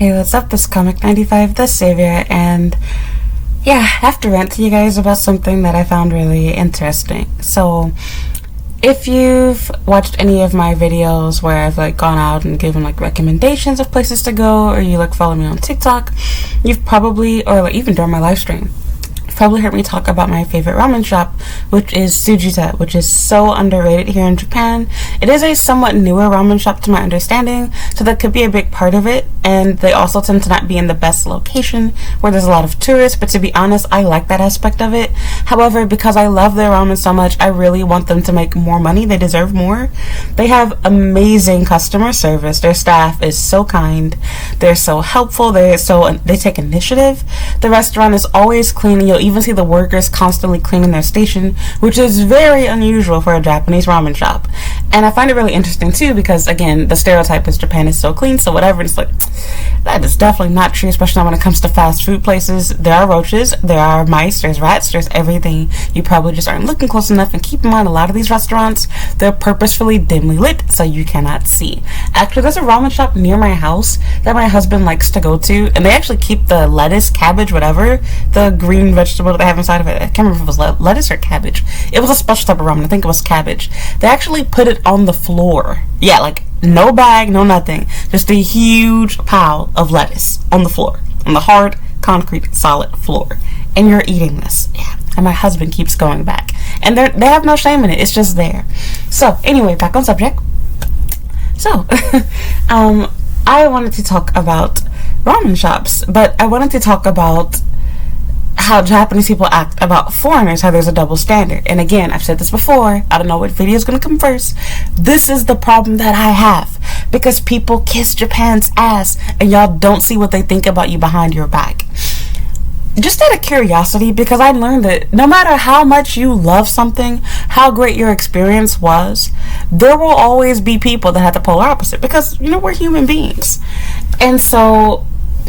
Hey, what's up? This Comic 95 The Savior, and yeah, I have to rant to you guys about something that I found really interesting. So, if you've watched any of my videos where I've gone out and given recommendations of places to go, or you follow me on TikTok, you've probably, or even during my live stream, probably heard me talk about my favorite ramen shop, which is Tsujita, which is so underrated here in Japan. It is a somewhat newer ramen shop to my understanding, so that could be a big part of it, and they also tend to not be in the best location where there's a lot of tourists, but to be honest, I like that aspect of it. However, because I love their ramen so much, I really want them to make more money. They deserve more. They have amazing customer service. Their staff is so kind. They're so helpful. They take initiative. The restaurant is always clean, and you'll even see the workers constantly cleaning their station, which is very unusual for a Japanese ramen shop. And I find it really interesting too, because again, the stereotype is Japan is so clean, so whatever. It's that is definitely not true, especially when it comes to fast food places. There are roaches, there are mice, there's rats, there's everything. You probably just aren't looking close enough. And keep in mind, a lot of these restaurants, they're purposefully dimly lit so you cannot see. Actually, there's a ramen shop near my house that my husband likes to go to, and they actually keep the lettuce, cabbage, whatever, the green vegetable that they have inside of it. I can't remember if it was lettuce or cabbage. It was a special type of ramen. I think it was cabbage. They actually put it on the floor. Yeah, no bag, no nothing. Just a huge pile of lettuce on the floor. On the hard, concrete, solid floor. And you're eating this. Yeah. And my husband keeps going back. And they have no shame in it. It's just there. So, anyway, back on subject. So, I wanted to talk about ramen shops. But I wanted to talk about how Japanese people act about foreigners, how there's a double standard. And again, I've said this before, I don't know what video is going to come first. This is the problem that I have, because people kiss Japan's ass and y'all don't see what they think about you behind your back. Just out of curiosity, because I learned that no matter how much you love something, how great your experience was, there will always be people that have the polar opposite, because we're human beings. And so,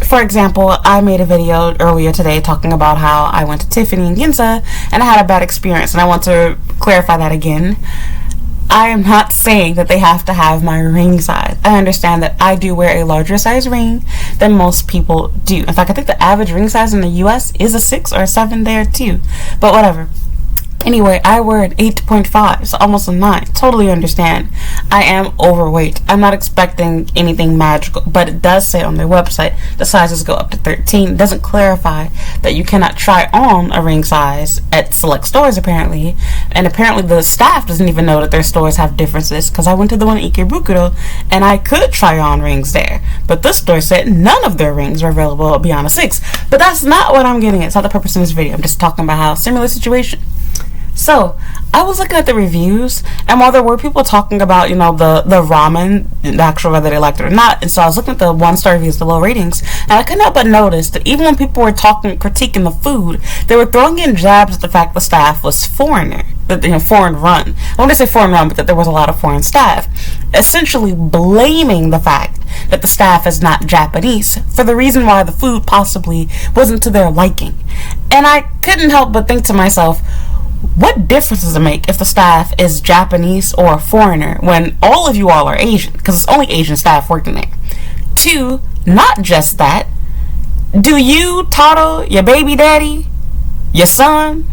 for example, I made a video earlier today talking about how I went to Tiffany in Ginza and I had a bad experience, and I want to clarify that again. I am not saying that they have to have my ring size. I understand that I do wear a larger size ring than most people do. In fact, I think the average ring size in the US is a 6 or a 7 there too. But whatever. Anyway, I wear an 8.5, so almost a 9. Totally understand. I am overweight. I'm not expecting anything magical, but it does say on their website the sizes go up to 13. It doesn't clarify that you cannot try on a ring size at select stores, apparently. And apparently the staff doesn't even know that their stores have differences, because I went to the one in Ikebukuro, and I could try on rings there. But this store said none of their rings are available beyond a 6. But that's not what I'm getting at. It's not the purpose of this video. I'm just talking about how similar situation. So, I was looking at the reviews, and while there were people talking about, the ramen, the actual whether they liked it or not, and so I was looking at the 1-star reviews, the low ratings, and I couldn't help but notice that even when people were critiquing the food, they were throwing in jabs at the fact the staff was foreign run. I want to say foreign run, but that there was a lot of foreign staff, essentially blaming the fact that the staff is not Japanese for the reason why the food possibly wasn't to their liking. And I couldn't help but think to myself, what difference does it make if the staff is Japanese or a foreigner when all of you all are Asian? Because it's only Asian staff working there. 2, not just that. Do you, Taro, your baby daddy, your son,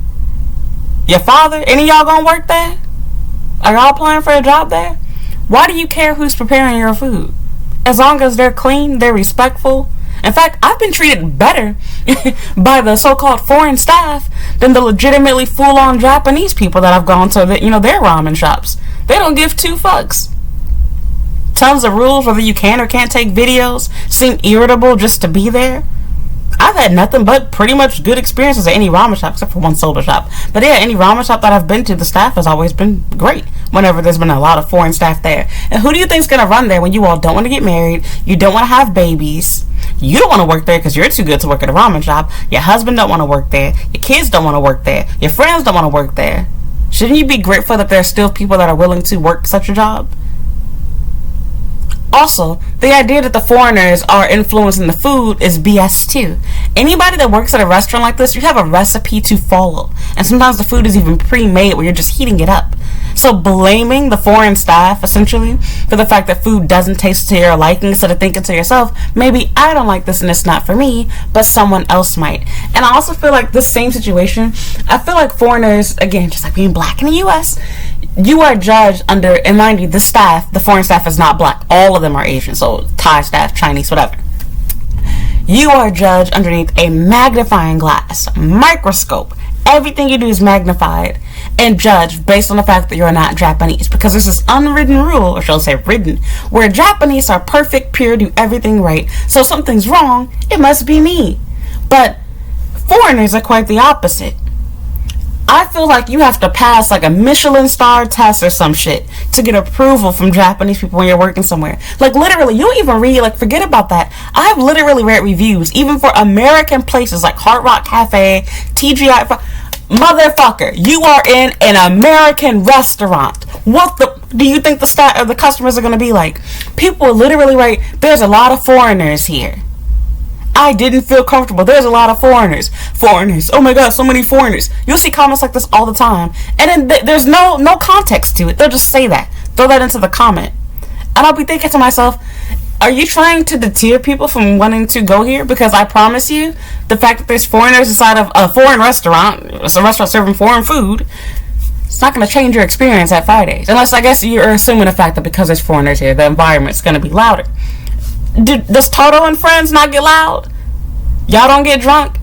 your father, any of y'all gonna work there? Are y'all applying for a job there? Why do you care who's preparing your food? As long as they're clean, they're respectful. In fact, I've been treated better by the so-called foreign staff than the legitimately full-on Japanese people that I've gone to, their ramen shops. They don't give 2 fucks. Tons of rules whether you can or can't take videos. Seem irritable just to be there. I've had nothing but pretty much good experiences at any ramen shop, except for one soba shop. But yeah, any ramen shop that I've been to, the staff has always been great whenever there's been a lot of foreign staff there. And who do you think's going to run there when you all don't want to get married, you don't want to have babies, you don't want to work there because you're too good to work at a ramen shop, your husband don't want to work there, your kids don't want to work there, your friends don't want to work there? Shouldn't you be grateful that there are still people that are willing to work such a job? Also, the idea that the foreigners are influencing the food is BS too. Anybody that works at a restaurant like this, you have a recipe to follow. And sometimes the food is even pre-made where you're just heating it up. So blaming the foreign staff, essentially, for the fact that food doesn't taste to your liking, instead of thinking to yourself, maybe I don't like this and it's not for me, but someone else might. And I also feel like this same situation, I feel like foreigners, again, just like being black in the U.S., you are judged under, and mind you, the staff, the foreign staff is not black. All of them are Asian, so Thai staff, Chinese, whatever. You are judged underneath a magnifying glass, microscope. Everything you do is magnified and judged based on the fact that you're not Japanese. Because there's this unwritten rule, or shall I say written, where Japanese are perfect, pure, do everything right. So if something's wrong, it must be me. But foreigners are quite the opposite. I feel like you have to pass like a Michelin star test or some shit to get approval from Japanese people when you're working somewhere. Like literally, you don't even read, like forget about that. I've literally read reviews, even for American places like Hard Rock Cafe, TGI. Motherfucker, you are in an American restaurant. What the do you think the staff or the customers are going to be like? People literally write, there's a lot of foreigners here. I didn't feel comfortable. There's a lot of foreigners. Foreigners. Oh my god, so many foreigners. You'll see comments like this all the time. And then there's no context to it. They'll just say that. Throw that into the comment. And I'll be thinking to myself, are you trying to deter people from wanting to go here? Because I promise you, the fact that there's foreigners inside of a foreign restaurant, it's a restaurant serving foreign food, it's not going to change your experience at Fridays. Unless, I guess, you're assuming the fact that because there's foreigners here, the environment's going to be louder. Does Toto and friends not get loud? Y'all don't get drunk?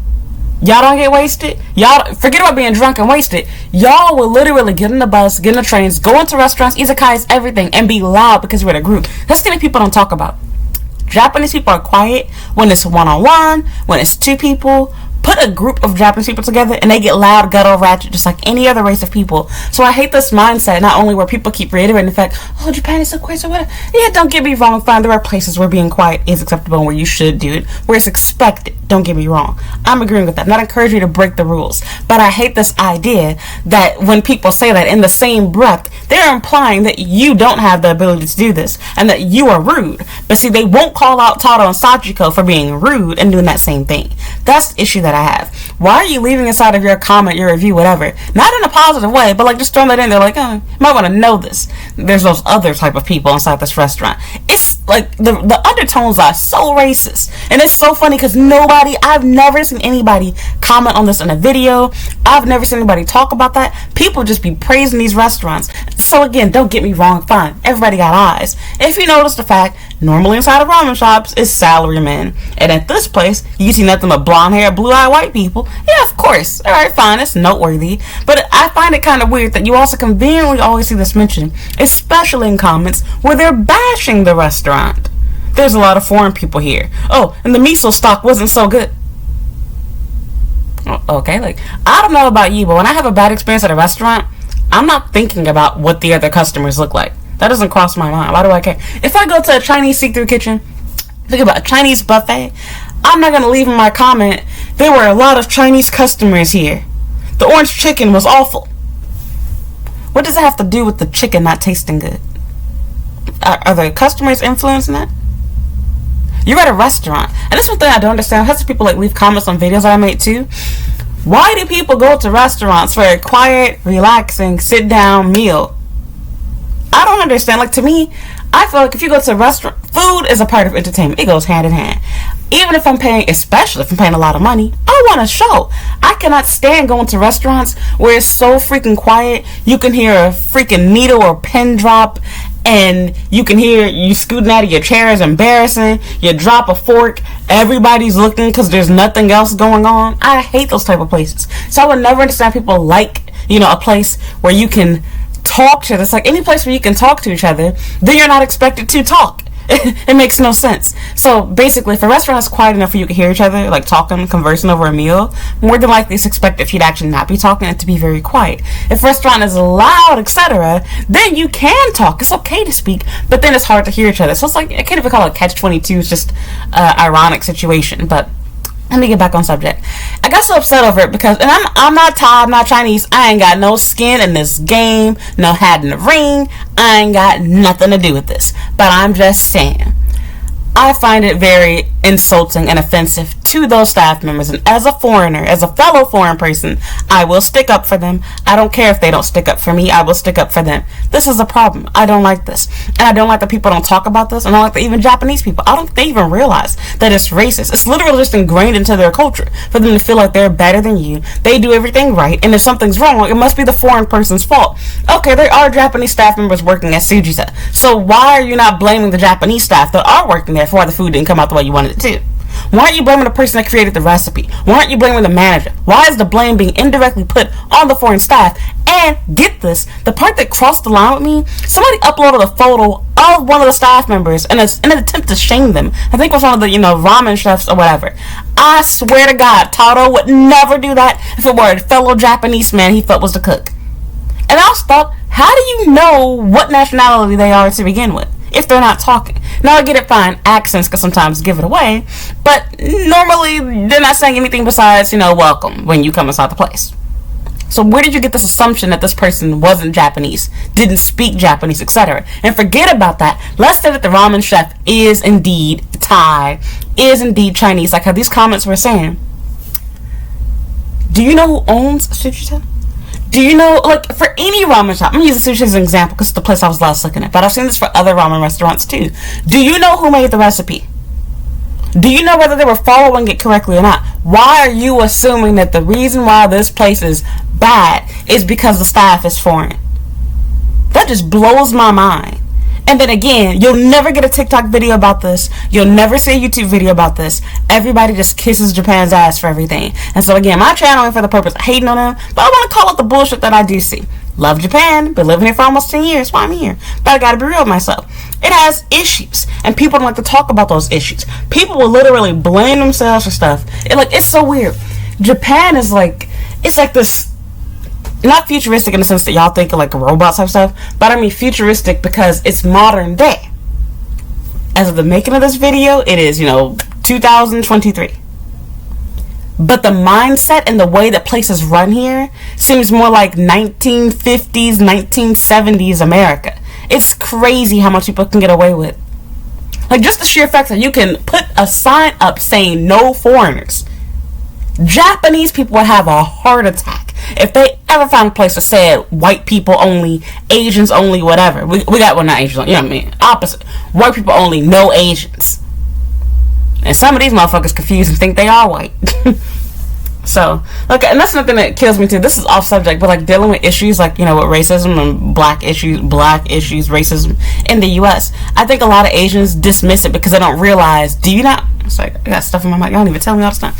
Y'all don't get wasted? Y'all forget about being drunk and wasted. Y'all will literally get in the bus, get in the trains, go into restaurants, izakayas, everything, and be loud because we're in a group. That's the thing that people don't talk about. Japanese people are quiet when it's one-on-one, when it's two people. Put a group of Japanese people together and they get loud, guttural, ratchet, just like any other race of people. So I hate this mindset, not only where people keep reiterating the fact, oh, Japan is so quiet, so whatever. Yeah, don't get me wrong, fine, there are places where being quiet is acceptable and where you should do it, where it's expected. Don't get me wrong. I'm agreeing with that. I'm not encouraging you to break the rules. But I hate this idea that when people say that in the same breath, they're implying that you don't have the ability to do this and that you are rude. But see, they won't call out Tato and Sachiko for being rude and doing that same thing. That's the issue that I have. Why are you leaving inside of your comment, your review, whatever? Not in a positive way, but like just throwing that in there like, oh, you might want to know this. There's those other type of people inside this restaurant. It's like the undertones are so racist. And it's so funny because I've never seen anybody comment on this in a video. I've never seen anybody talk about that. People just be praising these restaurants. So again, don't get me wrong, fine. Everybody got eyes. If you notice the fact, normally inside of ramen shops is salarymen. And at this place, you see nothing but blonde hair, blue-eyed white people. Yeah, of course. Alright, fine. It's noteworthy. But I find it kind of weird that you also conveniently always see this mentioned, especially in comments where they're bashing the restaurant. There's a lot of foreign people here. Oh, and the miso stock wasn't so good. Okay, like, I don't know about you, but when I have a bad experience at a restaurant, I'm not thinking about what the other customers look like. That doesn't cross my mind. Why do I care? If I go to a Chinese see-through kitchen, think about a Chinese buffet, I'm not going to leave in my comment, there were a lot of Chinese customers here. The orange chicken was awful. What does it have to do with the chicken not tasting good? Are the customers influencing that? You're at a restaurant. And this is one thing I don't understand. How do people like leave comments on videos that I made too? Why do people go to restaurants for a quiet, relaxing, sit down meal? I don't understand. Like, to me, I feel like if you go to a restaurant, food is a part of entertainment. It goes hand in hand. Even if I'm paying, especially if I'm paying a lot of money, I want a show. I cannot stand going to restaurants where it's so freaking quiet. You can hear a freaking needle or pin drop, and you can hear you scooting out of your chair is embarrassing. You drop a fork, everybody's looking because there's nothing else going on. I hate those type of places. So I would never understand people like, a place where you can talk to. It's like any place where you can talk to each other, then you're not expected to talk. It makes no sense. So basically, if a restaurant is quiet enough for you to hear each other, like talking, conversing over a meal, more than likely it's expected for you to actually not be talking and to be very quiet. If a restaurant is loud, etc., then you can talk. It's okay to speak, but then it's hard to hear each other. So it's like, I can't even call it catch-22. It's just an ironic situation. But let me get back on subject. I got so upset over it because, and I'm not Thai, I'm not Chinese. I ain't got no skin in this game, no hat in the ring. I ain't got nothing to do with this. But I'm just saying, I find it very insulting and offensive to those staff members. And as a foreigner, as a fellow foreign person, I will stick up for them. I don't care if they don't stick up for me. I will stick up for them. This is a problem. I don't like this. And I don't like that people don't talk about this. I don't like that even Japanese people, I don't think they even realize that it's racist. It's literally just ingrained into their culture for them to feel like they're better than you. They do everything right. And if something's wrong, it must be the foreign person's fault. Okay, there are Japanese staff members working at Tsujita. So why are you not blaming the Japanese staff that are working there for why the food didn't come out the way you wanted it to? Why aren't you blaming the person that created the recipe? Why aren't you blaming the manager? Why is the blame being indirectly put on the foreign staff? And get this, the part that crossed the line with me, somebody uploaded a photo of one of the staff members in an attempt to shame them. I think it was one of the, ramen chefs or whatever. I swear to God, Taro would never do that if it were a fellow Japanese man he felt was the cook. And I also thought, how do you know what nationality they are to begin with if they're not talking? Now I get it, fine, accents can sometimes give it away, but normally they're not saying anything besides, welcome when you come inside the place. So where did you get this assumption that this person wasn't Japanese, didn't speak Japanese, etc.? And forget about that. Let's say that the ramen chef is indeed Thai, is indeed Chinese, like how these comments were saying. Do you know who owns Tsujita? Do you know, for any ramen shop, I'm going to use the sushi as an example because it's the place I was last looking at, but I've seen this for other ramen restaurants too. Do you know who made the recipe? Do you know whether they were following it correctly or not? Why are you assuming that the reason why this place is bad is because the staff is foreign? That just blows my mind. And then again, you'll never get a TikTok video about this. You'll never see a YouTube video about this. Everybody just kisses Japan's ass for everything. And so again, my channel ain't for the purpose of hating on them, but I want to call out the bullshit that I do see. Love Japan, been living here for almost 10 years, why I'm here. But I gotta be real with myself. It has issues, and people don't like to talk about those issues. People will literally blame themselves for stuff. It's so weird. Japan is it's like this, not futuristic in the sense that y'all think of a robot type stuff, but I mean futuristic because it's modern day. As of the making of this video, it is, 2023. But the mindset and the way that places run here seems more like 1950s, 1970s America. It's crazy how much people can get away with. Just the sheer fact that you can put a sign up saying no foreigners. Japanese people would have a heart attack if they ever found a place that said white people only, Asians only, whatever. We got, well, not Asians, opposite. White people only, no Asians. And some of these motherfuckers confused and think they are white. So, and that's nothing that kills me too. This is off subject, but dealing with issues with racism and black issues, racism in the U.S. I think a lot of Asians dismiss it because they don't realize. Do you not? Sorry, I got stuff in my mic. Y'all don't even tell me all the time.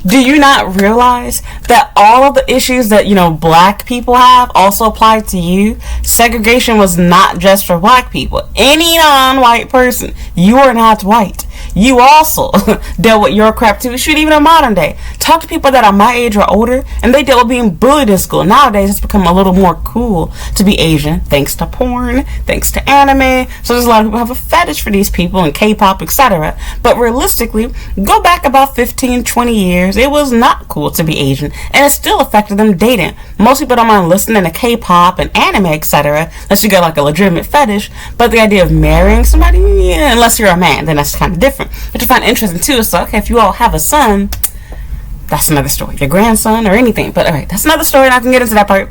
Do you not realize that all of the issues that black people have also apply to you? Segregation was not just for black people. Any non-white person, you are not white. You also dealt with your crap too. Shoot, even in modern day. Talk to people that are my age or older, and they dealt with being bullied in school. Nowadays, it's become a little more cool to be Asian, thanks to porn, thanks to anime. So there's a lot of people who have a fetish for these people and K-pop, etc. But realistically, go back about 15, 20 years, it was not cool to be Asian, and it still affected them dating. Most people don't mind listening to K-pop and anime, etc. unless you got a legitimate fetish. But the idea of marrying somebody, yeah, unless you're a man, then that's kind of different. But you find interesting too. So okay, if you all have a son, that's another story. Your grandson or anything. But alright, that's another story, and I can get into that part.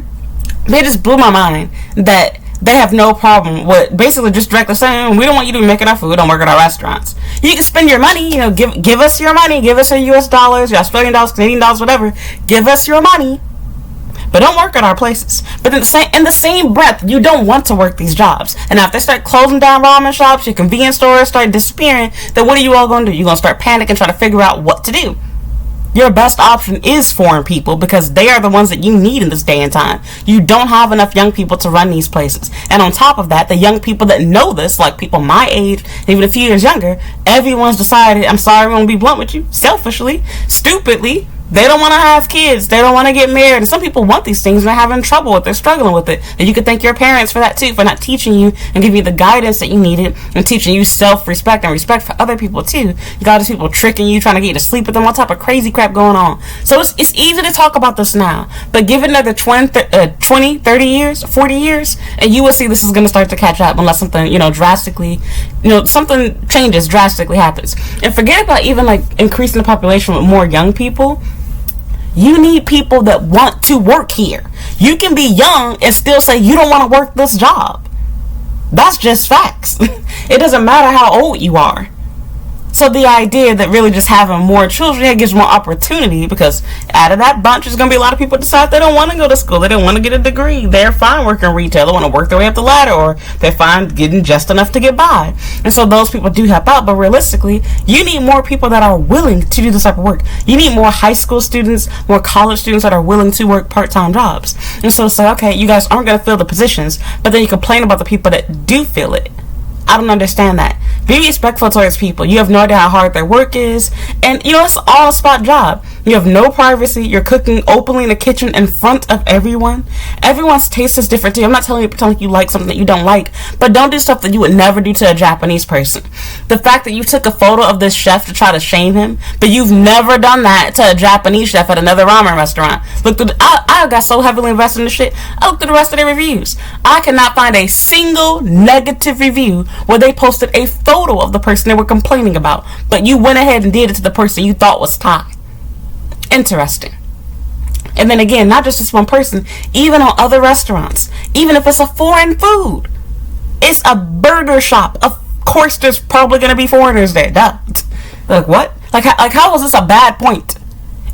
They just blew my mind that they have no problem with basically just directly saying, we don't want you to be making our food, don't work at our restaurants. You can spend your money, give us your money, give us your US dollars, your Australian dollars, Canadian dollars, whatever. Give us your money. But don't work at our places. But in the same breath, you don't want to work these jobs. And now if they start closing down ramen shops, your convenience stores start disappearing, then what are you all going to do? You're going to start panicking and try to figure out what to do. Your best option is foreign people because they are the ones that you need in this day and time. You don't have enough young people to run these places. And on top of that, the young people that know this, like people my age, even a few years younger, everyone's decided, I'm sorry, I'm going to be blunt with you, selfishly, stupidly, They don't want to have kids. They don't want to get married. And some people want these things and they're having trouble with it. They're struggling with it. And you could thank your parents for that too, for not teaching you and giving you the guidance that you needed and teaching you self-respect and respect for other people too. You got these people tricking you, trying to get you to sleep with them, all type of crazy crap going on. So it's easy to talk about this now. But give it another 20, 30 years, 40 years, and you will see this is going to start to catch up unless something, drastically, something changes, drastically happens. And forget about even like increasing the population with more young people. You need people that want to work here. You can be young and still say you don't want to work this job. That's just facts. It doesn't matter how old you are. So the idea that really just having more children gives more opportunity, because out of that bunch, there's going to be a lot of people that decide they don't want to go to school. They don't want to get a degree. They're fine working retail. They want to work their way up the ladder, or they're fine getting just enough to get by. And so those people do help out. But realistically, you need more people that are willing to do this type of work. You need more high school students, more college students that are willing to work part-time jobs. And so it's like, okay, you guys aren't going to fill the positions, but then you complain about the people that do fill it. I don't understand that. Be respectful towards people. You have no idea how hard their work is. And, it's all a spot job. You have no privacy. You're cooking openly in the kitchen in front of everyone. Everyone's taste is different too. I'm not telling you like something that you don't like, but don't do stuff that you would never do to a Japanese person. The fact that you took a photo of this chef to try to shame him, but you've never done that to a Japanese chef at another ramen restaurant. I got so heavily invested in this shit. I looked at the rest of their reviews. I cannot find a single negative review where they posted a photo of the person they were complaining about, but you went ahead and did it to the person you thought was Thai. Interesting. And then again, not just this one person, even on other restaurants, even if it's a foreign food, it's a burger shop. Of course, there's probably going to be foreigners there. Duh. Like what? Like how is this a bad point?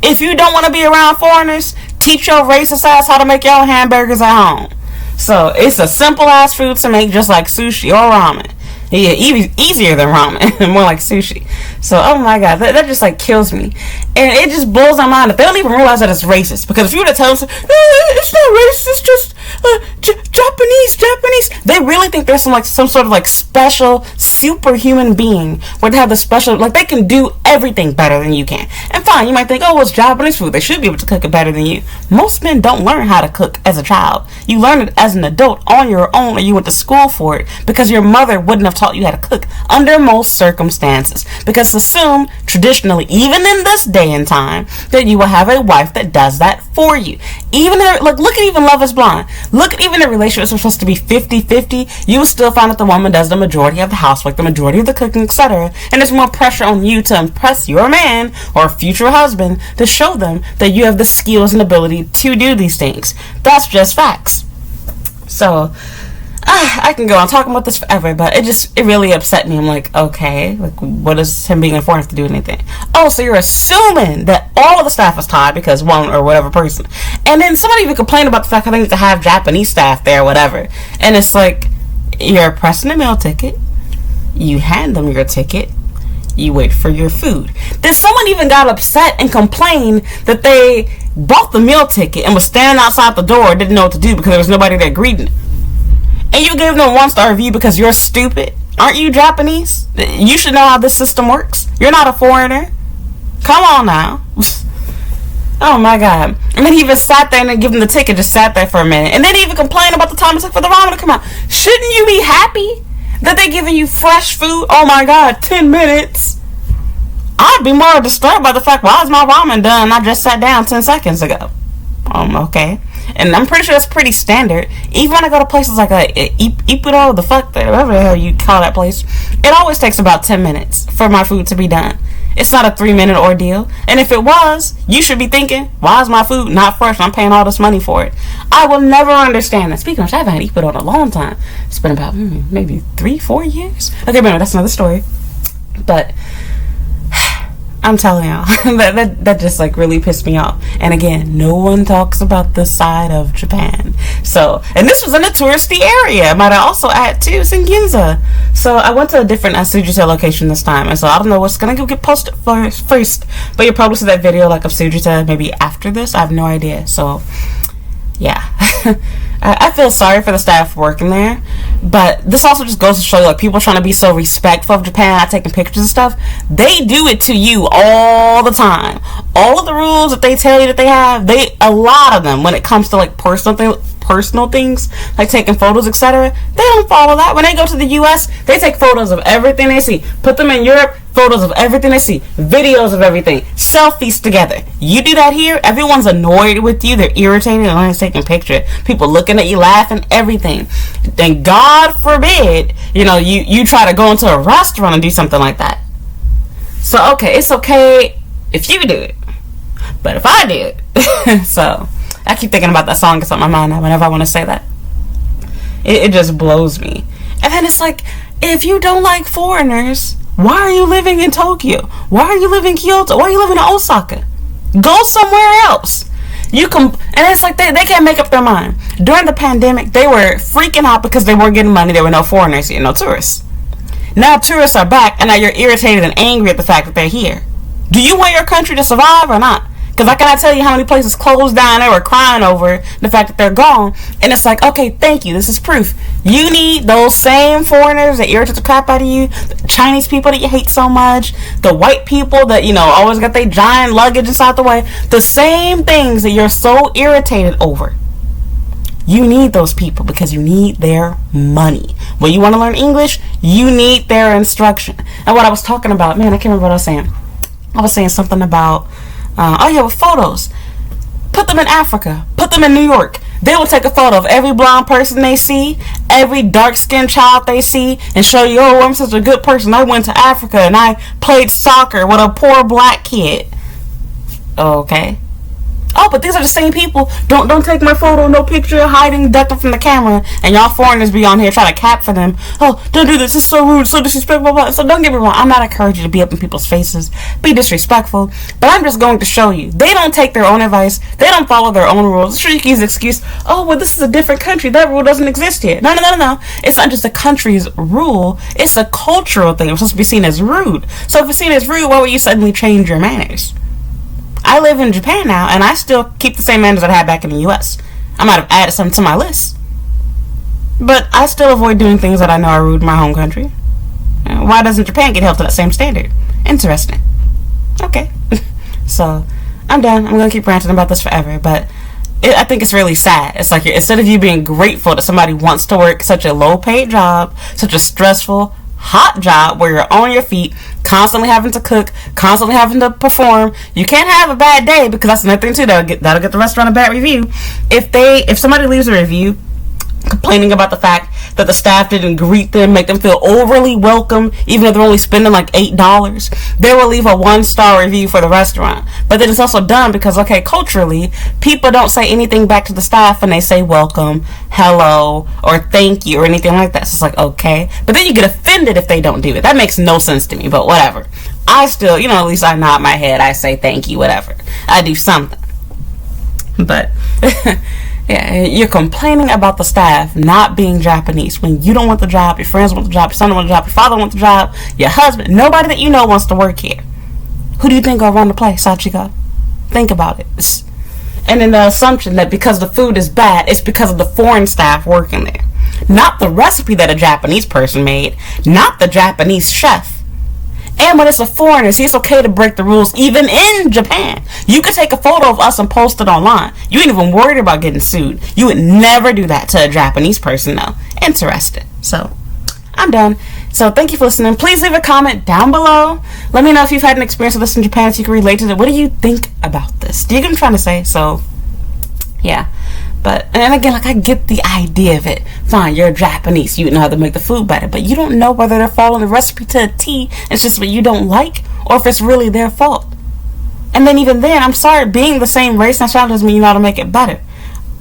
If you don't want to be around foreigners, teach your racist ass how to make your own hamburgers at home. So it's a simple ass food to make, just like sushi or ramen. Yeah, easier than ramen, more like sushi. So, oh my god, that just like kills me, and it just blows my mind that they don't even realize that it's racist. Because if you were to tell them, it's not racist, it's just Japanese, they really think there's some sort of like special superhuman being where they have the special, like they can do everything better than you can. And fine, you might think, oh, it's Japanese food, they should be able to cook it better than you. Most men don't learn how to cook as a child. You learn it as an adult on your own, or you went to school for it because your mother wouldn't have taught you how to cook under most circumstances. Because assume traditionally, even in this day and time, that you will have a wife that does that for you. Even look at even Love is Blind. Look at even the relationships are supposed to be 50-50. You will still find that the woman does the majority of the housework, the majority of the cooking, etc. And there's more pressure on you to impress your man or future husband to show them that you have the skills and ability to do these things. That's just facts. So I can go on talking about this forever, but it really upset me. I'm like, okay, like what does him being informed have to do with anything? Oh, so you're assuming that all of the staff is Thai because one or whatever person. And then somebody even complained about the fact I think to have Japanese staff there or whatever. And it's like, you're pressing a meal ticket, you hand them your ticket, you wait for your food. Then someone even got upset and complained that they bought the meal ticket and was standing outside the door, didn't know what to do because there was nobody there greeting them. And you gave them a 1-star review because you're stupid? Aren't you Japanese? You should know how this system works. You're not a foreigner. Come on now. Oh my god. And then he even sat there and then give them the ticket, just sat there for a minute. And then he even complained about the time it took for the ramen to come out. Shouldn't you be happy that they're giving you fresh food? Oh my god, 10 minutes. I'd be more disturbed by the fact, why is my ramen done? I just sat down 10 seconds ago. Okay. And I'm pretty sure that's pretty standard. Even when I go to places like Ippudo, whatever the hell you call that place, it always takes about 10 minutes for my food to be done. It's not a 3-minute ordeal. And if it was, you should be thinking, why is my food not fresh? I'm paying all this money for it. I will never understand that. Speaking of which, I haven't had Ippudo in a long time. It's been about maybe 3-4 years. Okay, but that's another story. But I'm telling y'all, that just like really pissed me off. And again, no one talks about this side of Japan. So, and this was in a touristy area. Might I also add too, it's in Ginza. So I went to a different Sujita location this time, and so I don't know what's gonna get posted first. But you'll probably see that video like of Sujita maybe after this. I have no idea. So yeah. I feel sorry for the staff working there, but this also just goes to show you, like, people trying to be so respectful of Japan, not taking pictures and stuff. They do it to you all the time. all of the rules that they tell you that they have, a lot of them, when it comes to like personal things like taking photos, etc., they don't follow that. When they go to the US, they take photos of everything they see, put them in Europe, photos of everything they see, videos of everything, selfies together. You do that here, everyone's annoyed with you, they're irritated, and only taking pictures, people looking at you, laughing, everything. Then God forbid, you try to go into a restaurant and do something like that. So okay, it's okay if you do it, but if I do it, so I keep thinking about that song. It's on my mind now whenever I want to say that. It just blows me. And then it's like, if you don't like foreigners, why are you living in Tokyo? Why are you living in Kyoto? Why are you living in Osaka? Go somewhere else. And it's like they can't make up their mind. During the pandemic, they were freaking out because they weren't getting money. There were no foreigners here, no tourists. Now tourists are back, and now you're irritated and angry at the fact that they're here. Do you want your country to survive or not? Because I cannot tell you how many places closed down. They were crying over the fact that they're gone. And it's like, okay, thank you. This is proof. You need those same foreigners that irritate the crap out of you. The Chinese people that you hate so much. The white people that, always got their giant luggage inside the way. The same things that you're so irritated over. You need those people because you need their money. When you want to learn English, you need their instruction. And what I was talking about, man, I can't remember what I was saying. I was saying something about... with photos. Put them in Africa. Put them in New York. They will take a photo of every blonde person they see, every dark-skinned child they see, and show you, oh, I'm such a good person. I went to Africa and I played soccer with a poor black kid. Okay. Oh, but these are the same people. Don't take my photo, no picture, hiding, ducking from the camera, and y'all foreigners be on here trying to cap for them. Oh, don't do this. It's so rude, so disrespectful. Blah, blah. So don't get me wrong. I'm not encouraging you to be up in people's faces, be disrespectful, but I'm just going to show you. They don't take their own advice. They don't follow their own rules. Sure, you can use the excuse, oh, well, this is a different country. That rule doesn't exist here. No. It's not just a country's rule. It's a cultural thing. It's supposed to be seen as rude. So if it's seen as rude, why would you suddenly change your manners? I live in Japan now, and I still keep the same manners that I had back in the U.S. I might have added some to my list, but I still avoid doing things that I know are rude in my home country. Why doesn't Japan get held to that same standard? Interesting. Okay. So, I'm done. I'm going to keep ranting about this forever, but I think it's really sad. It's like, instead of you being grateful that somebody wants to work such a low-paid job, such a stressful, hot job where you're on your feet, constantly having to cook, constantly having to perform. You can't have a bad day, because that's another thing too. That'll get the restaurant a bad review. If somebody leaves a review complaining about the fact that the staff didn't greet them, make them feel overly welcome, even if they're only spending like $8, they will leave a 1-star review for the restaurant. But then it's also done because, okay, culturally, people don't say anything back to the staff when they say welcome, hello, or thank you, or anything like that. So it's like, okay. But then you get offended if they don't do it. That makes no sense to me, but whatever. I still, at least I nod my head, I say thank you, whatever. I do something. But... yeah, you're complaining about the staff not being Japanese when you don't want the job, your friends want the job, your son wants the job, your father wants the job, your husband, nobody that you know wants to work here. Who do you think will run the place, Sachiko? Think about it. And then the assumption that because the food is bad, it's because of the foreign staff working there. Not the recipe that a Japanese person made, not the Japanese chef. And when it's a foreigner, see, it's okay to break the rules even in Japan. You could take a photo of us and post it online. You ain't even worried about getting sued. You would never do that to a Japanese person, though. Interesting. So, I'm done. So, thank you for listening. Please leave a comment down below. Let me know if you've had an experience with this in Japan, so you can relate to it. What do you think about this? Do you get what I'm trying to say? So, yeah. But, and again, I get the idea of it. Fine, you're Japanese. You know how to make the food better. But you don't know whether they're following the recipe to a T. It's just what you don't like, or if it's really their fault. And then even then, I'm sorry, being the same race nationality doesn't mean you know how to make it better.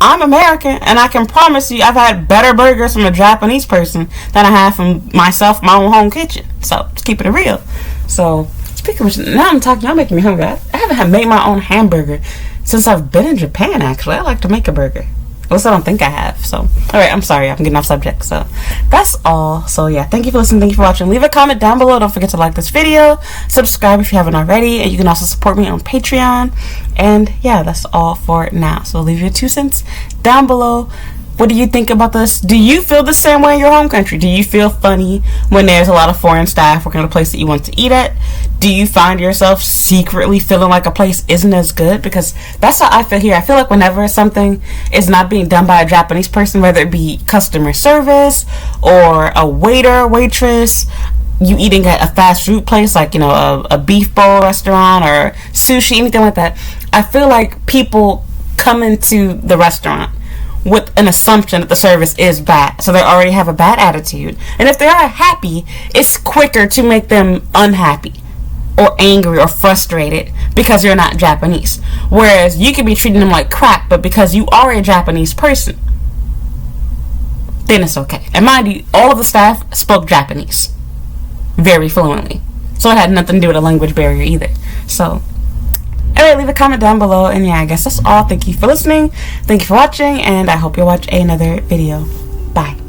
I'm American, and I can promise you I've had better burgers from a Japanese person than I have from myself, my own home kitchen. So, just keeping it real. So, speaking of which, now I'm talking, y'all making me hungry. I haven't made my own hamburger since I've been in Japan, actually. I like to make a burger. At least I don't think I have. So, alright, I'm sorry. I'm getting off subject. So, that's all. So, yeah, thank you for listening. Thank you for watching. Leave a comment down below. Don't forget to like this video. Subscribe if you haven't already. And you can also support me on Patreon. And, yeah, that's all for now. So, leave your 2 cents down below. What do you think about this? Do you feel the same way in your home country? Do you feel funny when there's a lot of foreign staff working at a place that you want to eat at? Do you find yourself secretly feeling like a place isn't as good? Because that's how I feel here. I feel like whenever something is not being done by a Japanese person, whether it be customer service or a waiter, waitress, you eating at a fast food place like, a beef bowl restaurant or sushi, anything like that, I feel like people come into the restaurant with an assumption that the service is bad, so they already have a bad attitude, and if they are happy, it's quicker to make them unhappy or angry or frustrated because you're not Japanese, whereas you could be treating them like crap, but because you are a Japanese person, then it's okay. And mind you, all of the staff spoke Japanese very fluently, so it had nothing to do with a language barrier either. So anyway, leave a comment down below, and yeah, I guess that's all. Thank you for listening, thank you for watching, and I hope you'll watch another video. Bye.